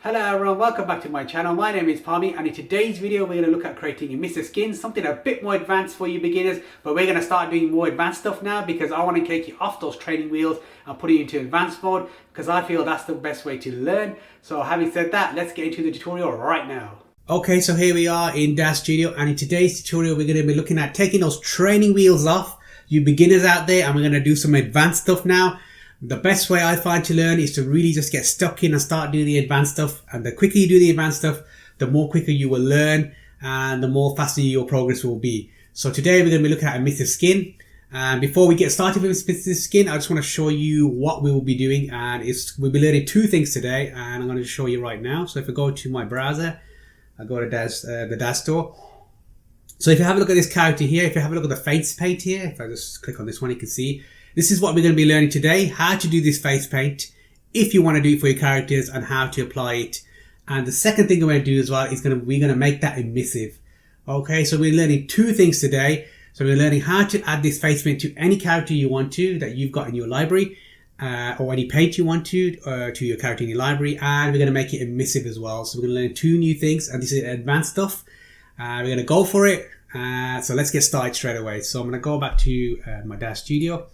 Hello everyone, welcome back to my channel. My name is Palmy and in today's video we're going to look at creating Emissive Skin, something a bit more advanced for you beginners, but we're going to start doing more advanced stuff now because I want to take you off those training wheels and put you into advanced mode because I feel that's the best way to learn. So having said that, let's get into the tutorial right now. Okay, so here we are in Daz Studio and in today's tutorial we're going to be looking at taking those training wheels off, you beginners out there, and we're going to do some advanced stuff now. The best way I find to learn is to really just get stuck in and start doing the advanced stuff. And the quicker you do the advanced stuff, the more quicker you will learn and the more faster your progress will be. So today we're going to be looking at Emissive Skin. And before we get started with Emissive Skin, I just want to show you what we will be doing. And we'll be learning two things today. And I'm going to show you right now. So if I go to my browser, I go to the Daz Store. So if you have a look at this character here, if you have a look at the face paint here, if I just click on this one, you can see this is what we're going to be learning today, how to do this face paint if you want to do it for your characters and how to apply it. And the second thing we're going to do as well is we're going to make that emissive. Okay, so we're learning two things today. So we're learning how to add this face paint to any character you want to that you've got in your library or any paint you want to your character in your library, and we're going to make it emissive as well. So we're going to learn two new things, and this is advanced stuff. We're going to go for it. So let's get started straight away. So I'm going to go back to my Daz Studio.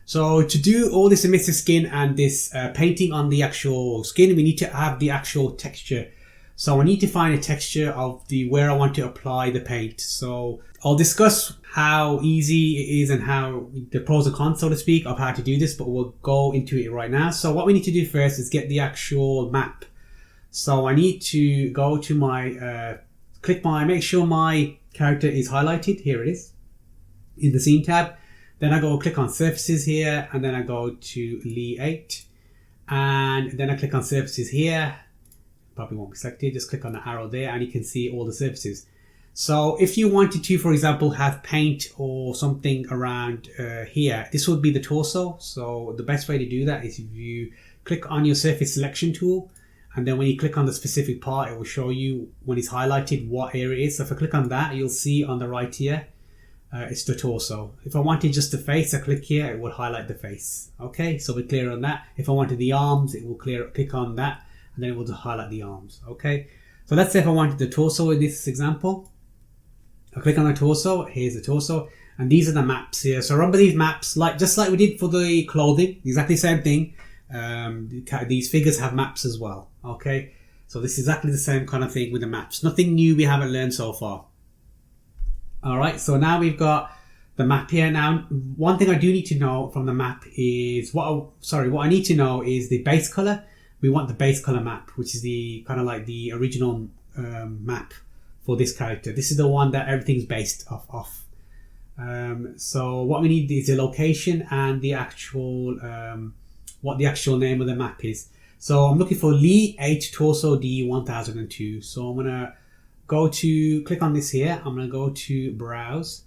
So to do all this emissive skin and this painting on the actual skin, we need to have the actual texture. So I need to find a texture of where I want to apply the paint. So I'll discuss how easy it is and how the pros and cons, so to speak, of how to do this, but we'll go into it right now. So what we need to do first is get the actual map. So I need to go to my, make sure my character is highlighted. Here it is in the scene tab. Then I go click on surfaces here, and then I go to Lee 8, and then I click on surfaces here. Probably won't be selected. Just click on the arrow there and you can see all the surfaces. So if you wanted to, for example, have paint or something around here, this would be the torso. So the best way to do that is if you click on your surface selection tool, and then when you click on the specific part, it will show you when it's highlighted what area it is. So if I click on that, you'll see on the right here, it's the torso. If I wanted just the face, I click here, it will highlight the face. Okay, so we're clear on that. If I wanted the arms, it will click on that, and then it will just highlight the arms. Okay, so let's say if I wanted the torso in this example, I click on the torso, here's the torso, and these are the maps here. So remember these maps, just like we did for the clothing, exactly the same thing. These figures have maps as well. Okay, so this is exactly the same kind of thing with the maps. Nothing new we haven't learned so far. All right, so now we've got the map here. Now, one thing I do need to know from the map is what I need to know is the base color. We want the base color map, which is the kind of like the original map for this character. This is the one that everything's based off. So what we need is the location and the actual what the actual name of the map is. So I'm looking for Lee 8 Torso D 1002. So I'm gonna click on this here. I'm going to go to browse,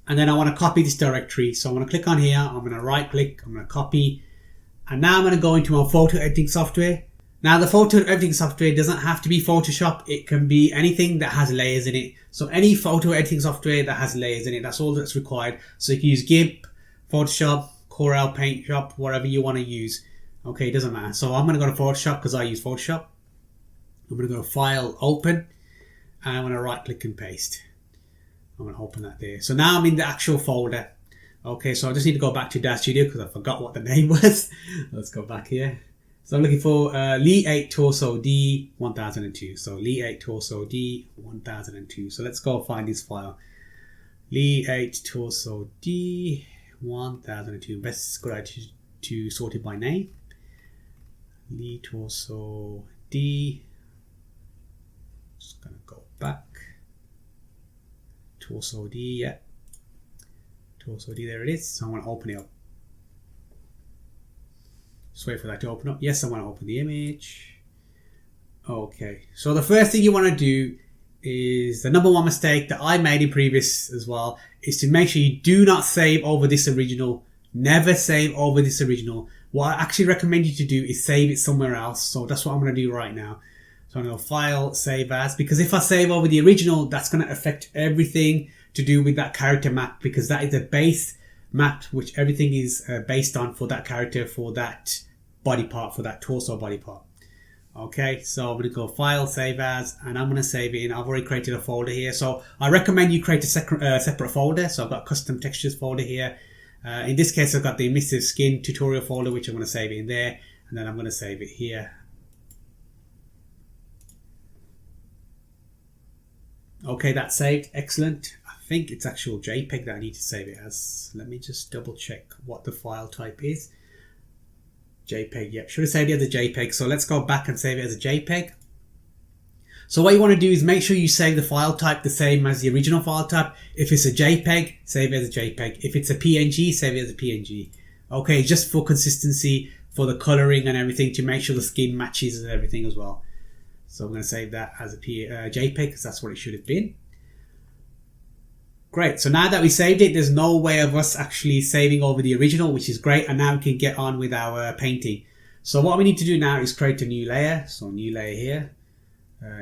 and then I want to copy this directory. So I'm going to click on here, I'm going to right click, I'm going to copy, and now I'm going to go into my photo editing software. Now the photo editing software doesn't have to be Photoshop, it can be anything that has layers in it. So any photo editing software that has layers in it, that's all that's required. So you can use GIMP, Photoshop, Corel, Paint Shop, whatever you want to use. Okay, it doesn't matter. So I'm going to go to Photoshop because I use Photoshop. I'm going to go to File, Open, and I'm going to right click and paste. I'm going to open that there. So now I'm in the actual folder. Okay, so I just need to go back to Daz Studio because I forgot what the name was. Let's go back here. So I'm looking for Lee 8 Torso D 1002. So Lee 8 Torso D 1002. So let's go find this file. Lee 8 Torso D 1002. Let's go to sort it by name. Lee Torso D. Just gonna go back. Torso D, yeah. Torso D, there it is. So I want to open it up. Just wait for that to open up. Yes, I want to open the image. Okay, so the first thing you want to do is the number one mistake that I made in previous as well is to make sure you do not save over this original. Never save over this original. What I actually recommend you to do is save it somewhere else. So that's what I'm going to do right now. So I'm going to go File, Save As, because if I save over the original, that's going to affect everything to do with that character map, because that is a base map which everything is based on for that character, for that body part, for that torso body part. Okay, so I'm going to go File, Save As, and I'm going to save it in. I've already created a folder here, so I recommend you create a separate folder. So I've got custom textures folder here. In this case, I've got the Emissive Skin tutorial folder, which I'm going to save it in there, and then I'm going to save it here. Okay, that's saved. Excellent. I think it's actual JPEG that I need to save it as. Let me just double check what the file type is. JPEG, yep, should have saved it as a JPEG. So let's go back and save it as a JPEG. So what you want to do is make sure you save the file type the same as the original file type. If it's a JPEG, save it as a JPEG. If it's a PNG, save it as a PNG. Okay, just for consistency, for the coloring and everything, to make sure the skin matches and everything as well. So I'm going to save that as a JPEG because that's what it should have been. Great, so now that we saved it, there's no way of us actually saving over the original, which is great, and now we can get on with our painting. So what we need to do now is create a new layer. So new layer here,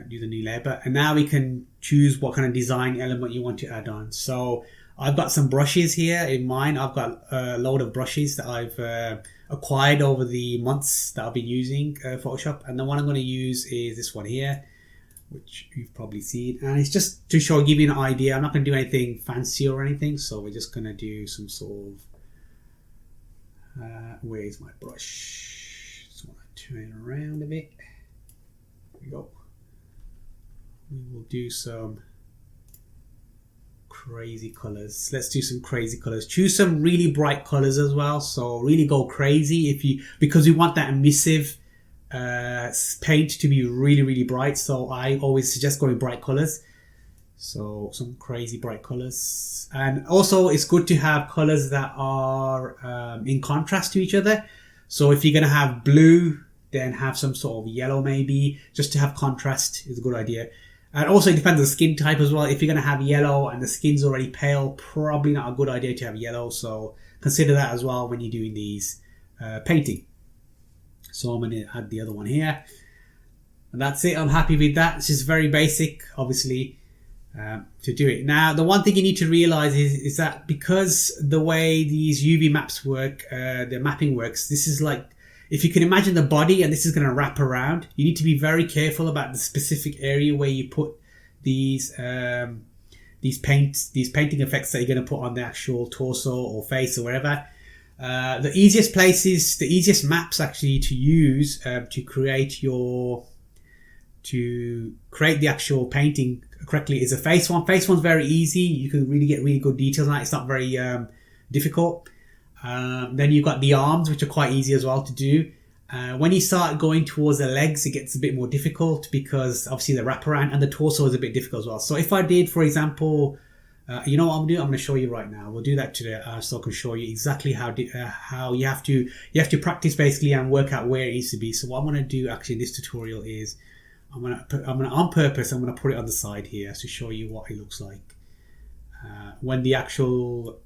do the new layer, and now we can choose what kind of design element you want to add on. So I've got some brushes here in mine. I've got a load of brushes that I've acquired over the months that I've been using Photoshop, and the one I'm going to use is this one here, which you've probably seen, and it's just to give you an idea. I'm not going to do anything fancy or anything, so we're just going to do some sort of where's my brush? Just want to turn it around a bit. There we go. We will do some crazy colors. Let's do some crazy colors. Choose some really bright colors as well, so really go crazy because we want that emissive paint to be really bright. So I always suggest going bright colors, so some crazy bright colors. And also it's good to have colors that are in contrast to each other. So if you're going to have blue, then have some sort of yellow, maybe just to have contrast is a good idea. And also it depends on the skin type as well. If you're going to have yellow and the skin's already pale, probably not a good idea to have yellow, so consider that as well when you're doing these painting. So I'm going to add the other one here, and that's it. I'm happy with that. It's just very basic, obviously, to do it. Now, the one thing you need to realize is that because the way these UV maps work, the mapping works, this is like, if you can imagine the body and this is going to wrap around, you need to be very careful about the specific area where you put these painting effects that you're going to put on the actual torso or face or wherever. The easiest places, the easiest maps actually to use to create the actual painting correctly is a face one. Face one's very easy. You can really get really good details on that. It's not very difficult. Then you've got the arms, which are quite easy as well to do. When you start going towards the legs, it gets a bit more difficult because obviously the wraparound, and the torso is a bit difficult as well. So if I did, for example, you know what I'm going to do? I'm going to show you right now. We'll do that today, so I can show you exactly how you have to practice basically and work out where it needs to be. So what I'm going to do actually in this tutorial is I'm going to on purpose I'm going to put it on the side here to show you what it looks like when the actual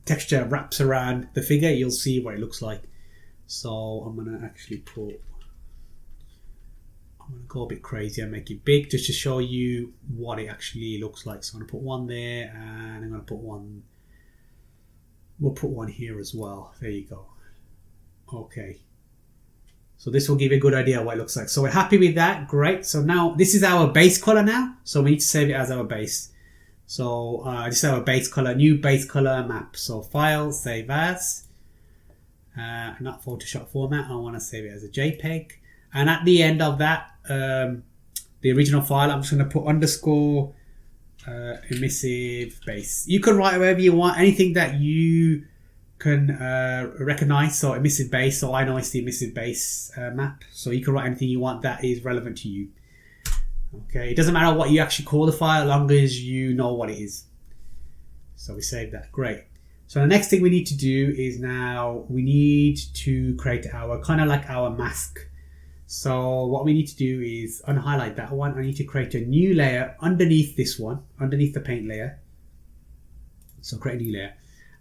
texture wraps around the figure. You'll see what it looks like. So I'm going to actually I'm going to go a bit crazy and make it big just to show you what it actually looks like. So I'm going to put one there, and I'm going to put one, we'll put one here as well. There you go. Okay. So this will give you a good idea of what it looks like. So we're happy with that. Great. So now this is our base color now. So we need to save it as our base. So this is our base color, new base color map. So file, save as, not Photoshop format. I want to save it as a JPEG. And at the end of that, the original file, I'm just going to put underscore emissive base. You can write whatever you want, anything that you can recognize. So emissive base, so I know it's the emissive base map. So you can write anything you want that is relevant to you. Okay, it doesn't matter what you actually call the file as long as you know what it is. So we save that. Great. So the next thing we need to do is now we need to create our kind of like our mask. So what we need to do is unhighlight that one. I need to create a new layer underneath this one, underneath the paint layer. So create a new layer,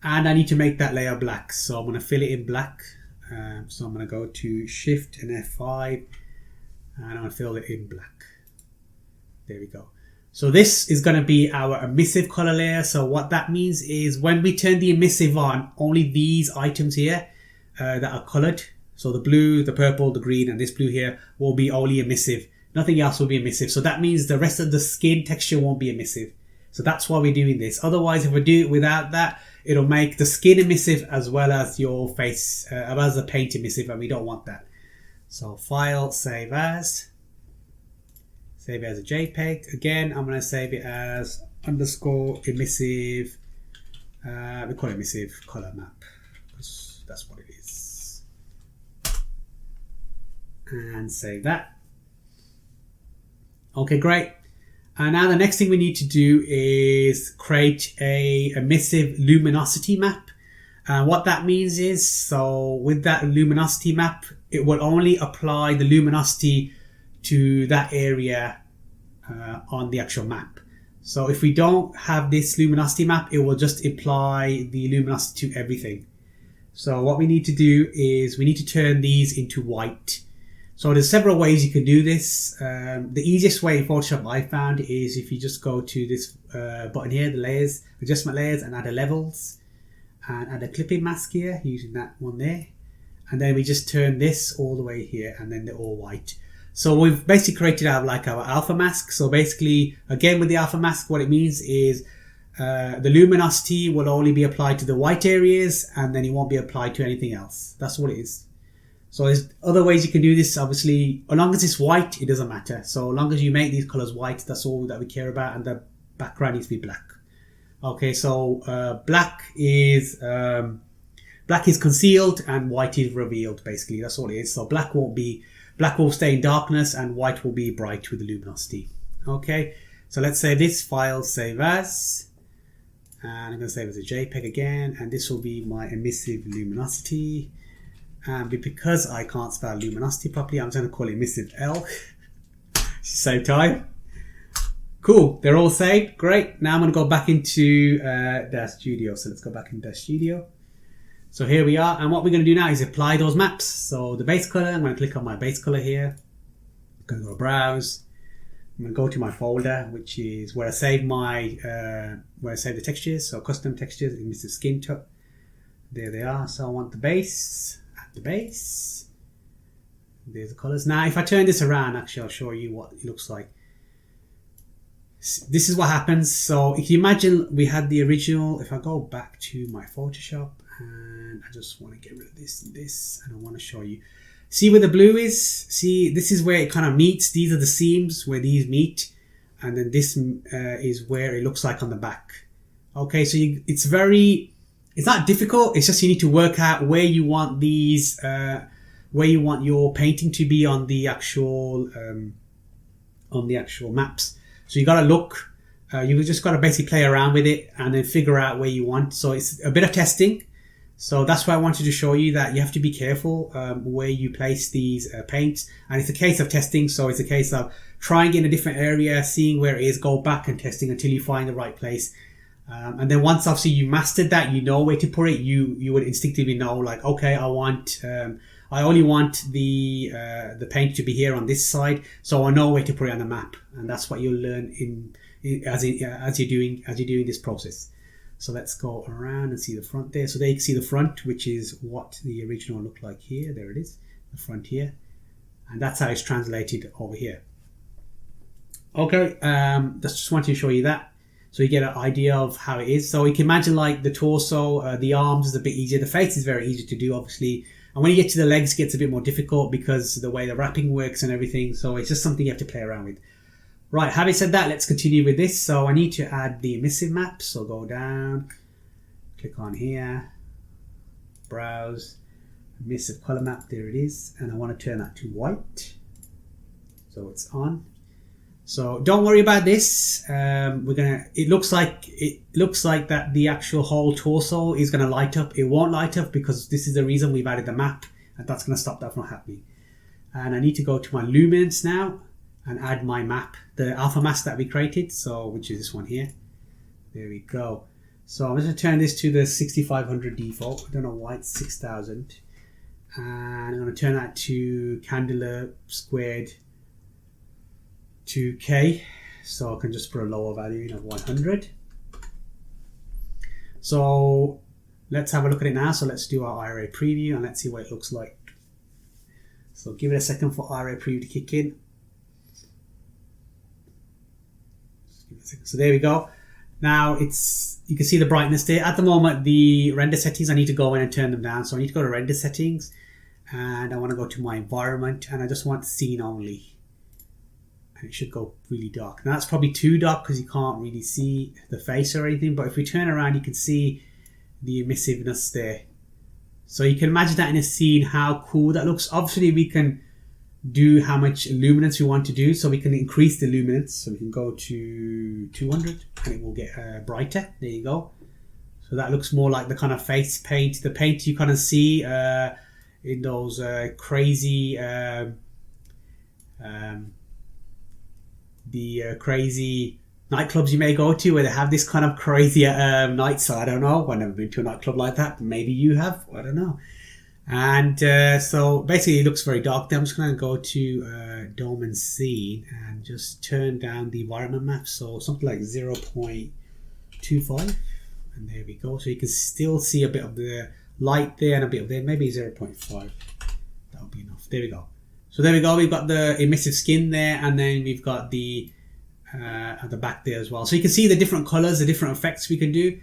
and I need to make that layer black. So I'm going to fill it in black. So I'm going to go to Shift and F5, and I'm going to fill it in black. There we go. So this is going to be our emissive color layer. So what that means is when we turn the emissive on, only these items here that are colored So the blue, the purple, the green, and this blue here will be only emissive. Nothing else will be emissive. So that means the rest of the skin texture won't be emissive. So that's why we're doing this. Otherwise, if we do it without that, it'll make the skin emissive as well as your face, as well as the paint emissive, and we don't want that. So File, Save As. Save it as a JPEG. Again, I'm going to save it as _emissive. We call it emissive color map. That's what it is. And save that. Okay, great. And now the next thing we need to do is create a emissive luminosity map. And what that means is, so with that luminosity map, it will only apply the luminosity to that area on the actual map. So if we don't have this luminosity map, it will just apply the luminosity to everything. So what we need to do is we need to turn these into white. So there's several ways you can do this. The easiest way in Photoshop I found is if you just go to this button here, the layers, adjustment layers, and add a levels and add a clipping mask here using that one there. And then we just turn this all the way here, and then they're all white. So we've basically created our alpha mask. So basically, again with the alpha mask, what it means is the luminosity will only be applied to the white areas, and then it won't be applied to anything else. That's what it is. So there's other ways you can do this. Obviously, as long as it's white, it doesn't matter. So as long as you make these colors white, that's all that we care about, and the background needs to be black. Okay, so black is concealed and white is revealed. Basically, that's all it is. So black will stay in darkness, and white will be bright with the luminosity. Okay, so let's say this file, save as, and I'm going to save as a JPEG again, and this will be my emissive luminosity. And because I can't spell luminosity properly, I'm just going to call it emissive L. Save time. Cool, they're all saved. Great. Now I'm going to go back into Daz Studio. So let's go back into Daz Studio. So here we are, and what we're going to do now is apply those maps. So the base color, I'm going to click on my base color here. I'm going to go browse. I'm going to go to my folder, which is where I save my the textures. So custom textures, Emissive Skin. There they are. So I want the base. Add the base. There's the colors. Now, if I turn this around, actually, I'll show you what it looks like. This is what happens. So if you imagine we had the original. If I go back to my Photoshop. And I just want to get rid of this and this, and I want to show you. See where the blue is? See, this is where it kind of meets. These are the seams where these meet, and then this is where it looks like on the back. Okay, so it's not difficult. It's just you need to work out where you want these, where you want your painting to be on the actual maps. So you got to look. You just got to basically play around with it and then figure out where you want. So it's a bit of testing. So that's why I wanted to show you that you have to be careful where you place these paints. And it's a case of testing. So it's a case of trying in a different area, seeing where it is, go back and testing until you find the right place. And then once obviously you mastered that, you know where to put it, you would instinctively know, like, okay, I only want the paint to be here on this side. So I know where to put it on the map. And that's what you'll learn as you're doing this process. So let's go around and see the front there. So there you can see the front, which is what the original looked like here. There it is, the front here. And that's how it's translated over here. Okay, just wanted to show you that. So you get an idea of how it is. So you can imagine like the torso, the arms is a bit easier. The face is very easy to do, obviously. And when you get to the legs, it gets a bit more difficult because of the way the wrapping works and everything. So it's just something you have to play around with. Right, having said that, let's continue with this. So I need to add the emissive map. So go down, click on here, browse, emissive color map, there it is. And I want to turn that to white. So it's on. So don't worry about this. It looks like that the actual whole torso is going to light up. It won't light up because this is the reason we've added the map, and that's going to stop that from happening. And I need to go to my lumens now and add my map, the alpha mask that we created, so which is this one here. There we go. So I'm going to turn this to the 6500 default. I don't know why it's 6000. And I'm going to turn that to Candela squared 2K. So I can just put a lower value of 100. So let's have a look at it now. So let's do our IRA preview and let's see what it looks like. So give it a second for RA preview to kick in. So there we go. Now you can see the brightness there. At the moment, the render settings, I need to go in and turn them down. So I need to go to render settings, and I want to go to my environment, and I just want scene only. And it should go really dark. Now that's probably too dark because you can't really see the face or anything. But if we turn around, you can see the emissiveness there. So you can imagine that in a scene, how cool that looks. Obviously, we can do how much luminance we want to do, so we can increase the luminance. So we can go to 200 and it will get brighter. There you go. So that looks more like the kind of face paint, the paint you kind of see in those crazy crazy nightclubs you may go to, where they have this kind of crazy night. So I don't know, I've never been to a nightclub like that, but maybe you have, I don't know. And so basically it looks very dark there. I'm just going to go to dome and scene and just turn down the environment map, so something like 0.25, and there we go. So you can still see a bit of the light there and a bit of there, maybe 0.5. That'll be enough. There we go. So there we go, we've got the emissive skin there, and then we've got the at the back there as well. So you can see the different colors, the different effects we can do.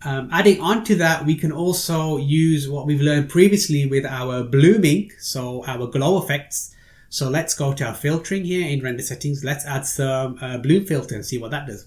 Adding on to that, we can also use what we've learned previously with our blooming, so our glow effects. So let's go to our filtering here in render settings. Let's add some bloom filter and see what that does.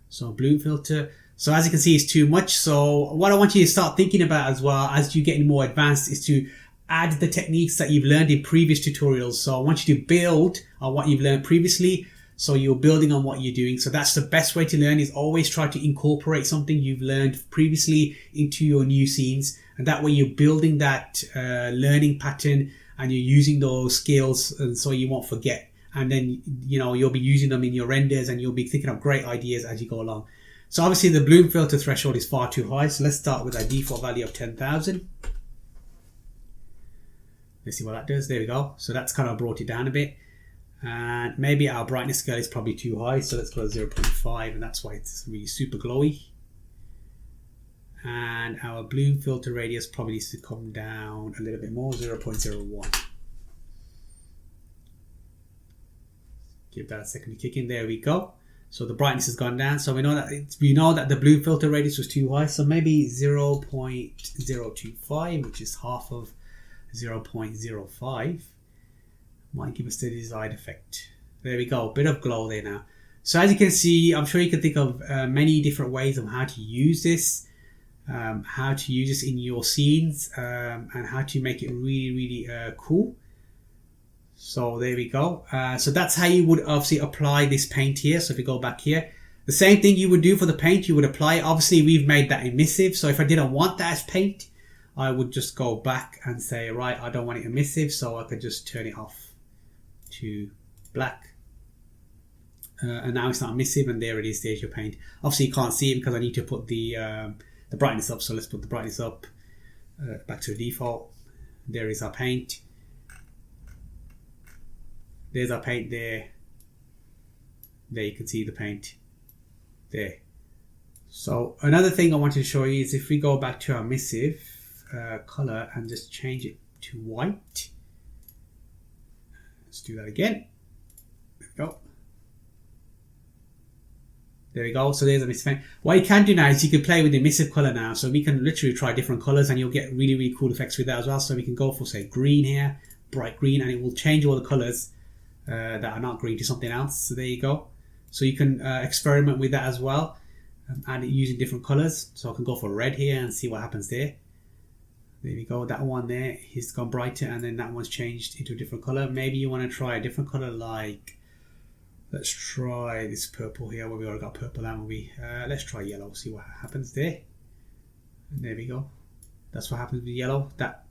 So bloom filter. So as you can see, it's too much. So what I want you to start thinking about as well as you get more advanced is to add the techniques that you've learned in previous tutorials. So I want you to build on what you've learned previously. So you're building on what you're doing. So that's the best way to learn, is always try to incorporate something you've learned previously into your new scenes. And that way you're building that learning pattern, and you're using those skills, and so you won't forget. And then, you know, you'll be using them in your renders, and you'll be thinking of great ideas as you go along. So obviously the bloom filter threshold is far too high. So let's start with our default value of 10,000. Let's see what that does. There we go. So that's kind of brought it down a bit. And maybe our brightness scale is probably too high, so let's go to 0.5, and that's why it's really super glowy. And our bloom filter radius probably needs to come down a little bit more, 0.01. Give that a second to kick in. There we go. So the brightness has gone down. So we know that the bloom filter radius was too high. So maybe 0.025, which is half of 0.05. Might give us the desired effect. There we go, a bit of glow there now. So as you can see, I'm sure you can think of many different ways of how to use this, in your scenes, and how to make it really, really cool. So there we go. So that's how you would obviously apply this paint here. So if we go back here, the same thing you would do for the paint, you would apply. Obviously, we've made that emissive. So if I didn't want that as paint, I would just go back and say, right, I don't want it emissive, so I could just turn it off to black, and now it's not emissive, and there it is. There's your paint. Obviously you can't see it because I need to put the brightness up, so let's put the brightness up back to the default. There is our paint. There's our paint there. There you can see the paint there. So another thing I wanted to show you is if we go back to our emissive color and just change it to white. Let's do that again. There we go. There we go. So there's a emissive paint. What you can do now is you can play with the emissive color now. So we can literally try different colors, and you'll get really, really cool effects with that as well. So we can go for, say, green here, bright green, and it will change all the colors that are not green to something else. So there you go. So you can experiment with that as well, and using different colors. So I can go for red here and see what happens there. There we go, that one there, he's gone brighter, and then that one's changed into a different color. Maybe you want to try a different color, like, let's try this purple here, where we already got purple, haven't we? Let's try yellow, see what happens there. And there we go. That's what happens with yellow. That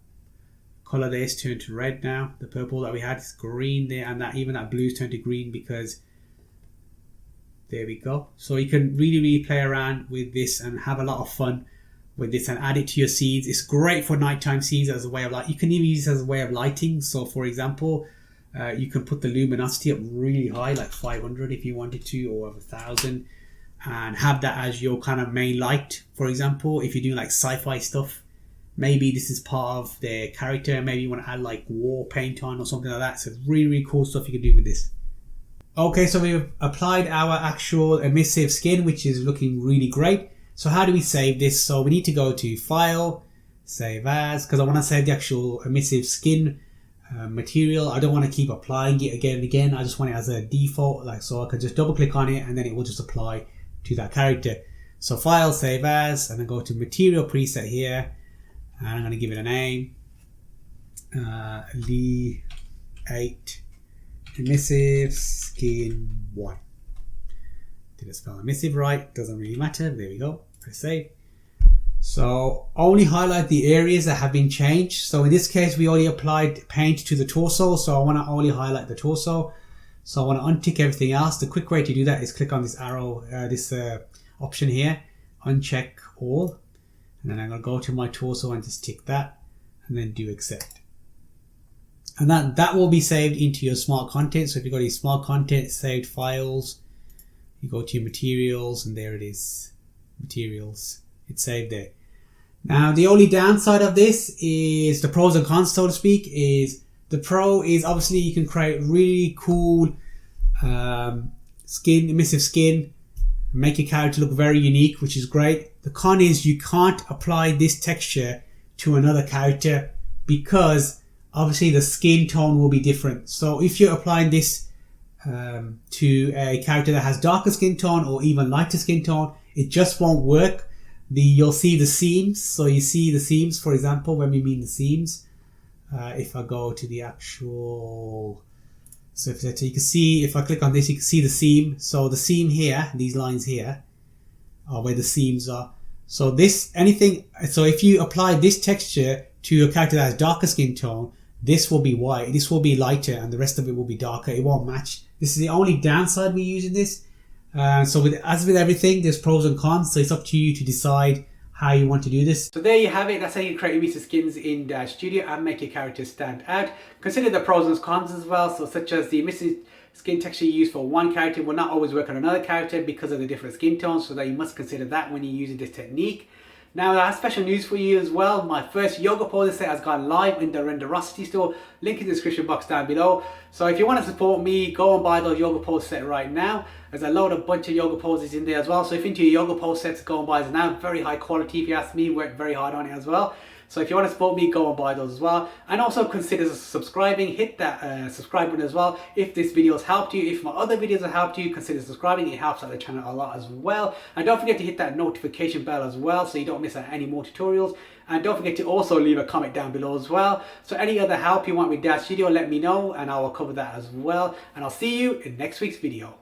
color there is turned to red now. The purple that we had is green there, and that even that blue's turned to green because there we go. So you can really, really play around with this and have a lot of fun with this and add it to your scenes. It's great for nighttime scenes as a way of light. You can even use it as a way of lighting. So for example, you can put the luminosity up really high, like 500 if you wanted to, or 1000, and have that as your kind of main light. For example, if you're doing like sci-fi stuff, maybe this is part of their character. Maybe you want to add like war paint on or something like that. So really, really cool stuff you can do with this. Okay, so we've applied our actual emissive skin, which is looking really great. So how do we save this? So we need to go to File, Save As, because I want to save the actual emissive skin material. I don't want to keep applying it again and again. I just want it as a default, like, so I can just double click on it and then it will just apply to that character. So File, Save As, and then go to Material Preset here, and I'm going to give it a name, Lee 8 Emissive Skin 1. Did it spell emissive right? Doesn't really matter. There we go. Press save. So only highlight the areas that have been changed. So in this case, we only applied paint to the torso. So I want to only highlight the torso. So I want to untick everything else. The quick way to do that is click on this arrow, this option here, uncheck all. And then I'm going to go to my torso and just tick that and then do accept. And that will be saved into your smart content. So if you go to your smart content, saved files, you go to your materials, and there it is, materials. It's saved there. Now the only downside of this is the pros and cons, so to speak. Is the pro is obviously you can create really cool skin, emissive skin, make your character look very unique, which is great. The con is you can't apply this texture to another character because obviously the skin tone will be different. So if you're applying this to a character that has darker skin tone or even lighter skin tone, it just won't work. You'll see the seams. So you see the seams, for example, when we mean the seams. If I go to the actual, so if you can see, if I click on this, you can see the seam. So the seam here, these lines here, are where the seams are. So this, anything, so if you apply this texture to a character that has darker skin tone, this will be white, this will be lighter, and the rest of it will be darker. It won't match. This is the only downside we're using this. So as with everything, there's pros and cons. So it's up to you to decide how you want to do this. So there you have it. That's how you create emissive skins in Daz Studio and make your characters stand out. Consider the pros and cons as well. So such as the emissive skin texture you use for one character will not always work on another character because of the different skin tones. So that you must consider that when you're using this technique. Now I have special news for you as well. My first yoga poses set has gone live in the Renderosity store. Link in the description box down below. So if you want to support me, go and buy those yoga pose set right now. There's a bunch of yoga poses in there as well. So if you're into your yoga pose sets, go and buy them now. Very high quality if you ask me. Worked very hard on it as well. So if you want to support me, go and buy those as well. And also consider subscribing. Hit that subscribe button as well. If this video has helped you, if my other videos have helped you, consider subscribing. It helps out the channel a lot as well. And don't forget to hit that notification bell as well so you don't miss out any more tutorials. And don't forget to also leave a comment down below as well. So any other help you want with Daz Studio, let me know and I will cover that as well. And I'll see you in next week's video.